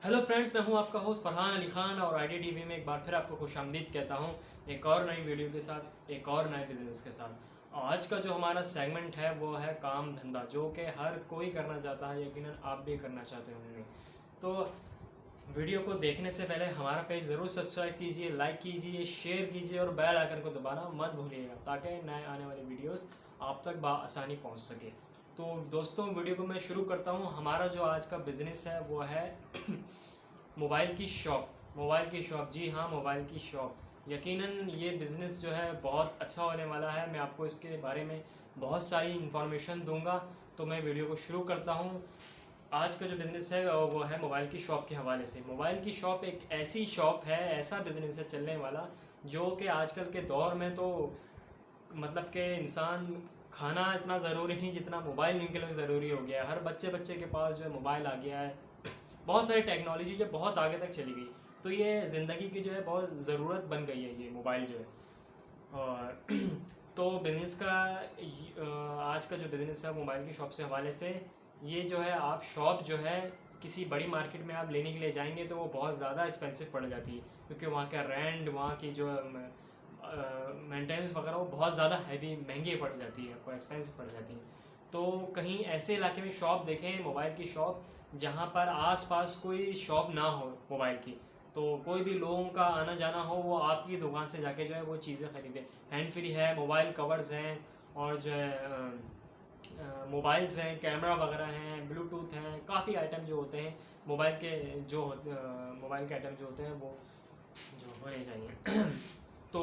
Hello friends, मैं हूं आपका होस्ट फरहान अली खान और आईडी टीवी में एक बार फिर आपको खुशामदीद कहता हूं एक और नई वीडियो के साथ, एक और नए बिजनेस के साथ। आज का जो हमारा सेगमेंट है वो है काम धंधा, जो कि हर कोई करना चाहता है, यकीनन आप भी करना चाहते होंगे। तो वीडियो को देखने से पहले हमारा पेज ज़रूर सब्सक्राइब कीजिए, लाइक कीजिए, शेयर कीजिए और बेल आइकन को दबाना मत भूलिएगा ताकि नए आने वाली वीडियोस आप तक बआसानी पहुंच सके। तो दोस्तों, वीडियो को मैं शुरू करता हूं। हमारा जो आज का बिज़नेस है वो है मोबाइल की शॉप। मोबाइल की शॉप, जी हाँ, मोबाइल की शॉप। यकीनन ये बिज़नेस जो है बहुत अच्छा होने वाला है। मैं आपको इसके बारे में बहुत सारी इन्फॉर्मेशन दूंगा। तो मैं वीडियो को शुरू करता हूँ। आज का जो बिज़नेस है वो है मोबाइल की शॉप के हवाले से। मोबाइल की शॉप एक ऐसी शॉप है, ऐसा बिज़नेस है चलने वाला, जो कि आजकल के दौर में तो मतलब कि इंसान खाना इतना ज़रूरी नहीं जितना मोबाइल उनके लिए ज़रूरी हो गया है। हर बच्चे बच्चे के पास जो है मोबाइल आ गया है। बहुत सारी टेक्नोलॉजी जो बहुत आगे तक चली गई, तो ये ज़िंदगी की जो है बहुत ज़रूरत बन गई है ये मोबाइल जो है। और तो बिज़नेस का आज का जो बिज़नेस है मोबाइल की शॉप से हवाले से, ये जो है आप शॉप जो है किसी बड़ी मार्केट में आप लेने के लिए जाएंगे तो वो बहुत ज़्यादा एक्सपेंसिव पड़ जाती है, क्योंकि वहाँ का रेंट, वहाँ की जो मेंटेनेंस वगैरह वो बहुत ज़्यादा हैवी, महंगी पड़ जाती है, आपको एक्सपेंसिव पड़ जाती है। तो कहीं ऐसे इलाके में शॉप देखें, मोबाइल की शॉप, जहाँ पर आसपास कोई शॉप ना हो मोबाइल की, तो कोई भी लोगों का आना जाना हो, वो आपकी दुकान से जाके जो है वो चीज़ें ख़रीदें। हैंड फ्री है, मोबाइल कवर्स हैं, और जो है मोबाइल्स हैं, कैमरा वगैरह हैं, ब्लूटूथ हैं, काफ़ी आइटम जो होते हैं मोबाइल के, जो मोबाइल के आइटम जो होते हैं वो जो होने चाहिए। तो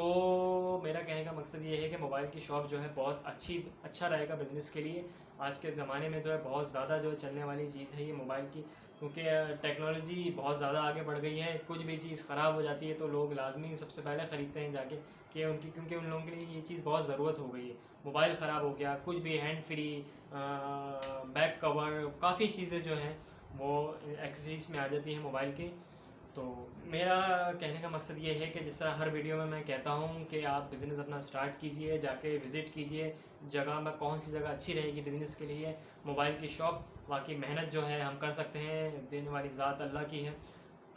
मेरा कहने का मकसद ये है कि मोबाइल की शॉप जो है बहुत अच्छा रहेगा बिज़नेस के लिए। आज के ज़माने में जो है बहुत ज़्यादा जो है चलने वाली चीज़ है ये मोबाइल की, क्योंकि टेक्नोलॉजी बहुत ज़्यादा आगे बढ़ गई है। कुछ भी चीज़ ख़राब हो जाती है तो लोग लाजमी सबसे पहले ख़रीदते हैं जाके, कि उनकी, क्योंकि उन लोगों के लिए ये चीज़ बहुत ज़रूरत हो गई है। मोबाइल ख़राब हो गया, कुछ भी, हैंड फ्री, बैक कवर, काफ़ी चीज़ें जो हैं वो एक्सेसरीज में आ जाती हैं मोबाइल की। तो मेरा कहने का मकसद ये है कि जिस तरह हर वीडियो में मैं कहता हूँ कि आप बिज़नेस अपना स्टार्ट कीजिए, जाके विज़िट कीजिए जगह में, कौन सी जगह अच्छी रहेगी बिज़नेस के लिए। मोबाइल की शॉप, बाकी मेहनत जो है हम कर सकते हैं, देने वाली ज़ात अल्लाह की है।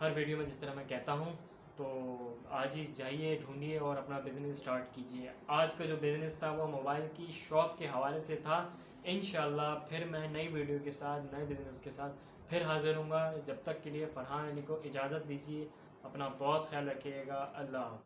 हर वीडियो में जिस तरह मैं कहता हूँ, तो आज ही जाइए, ढूंढिए और अपना बिज़नेस स्टार्ट कीजिए। आज का जो बिज़नेस था वो मोबाइल की शॉप के हवाले से था। इंशाल्लाह फिर मैं नई वीडियो के साथ, नए बिज़नेस के साथ फिर हाजिर हूँगा। जब तक के लिए फरहान अली को इजाज़त दीजिए। अपना बहुत ख्याल रखिएगा। अल्लाह।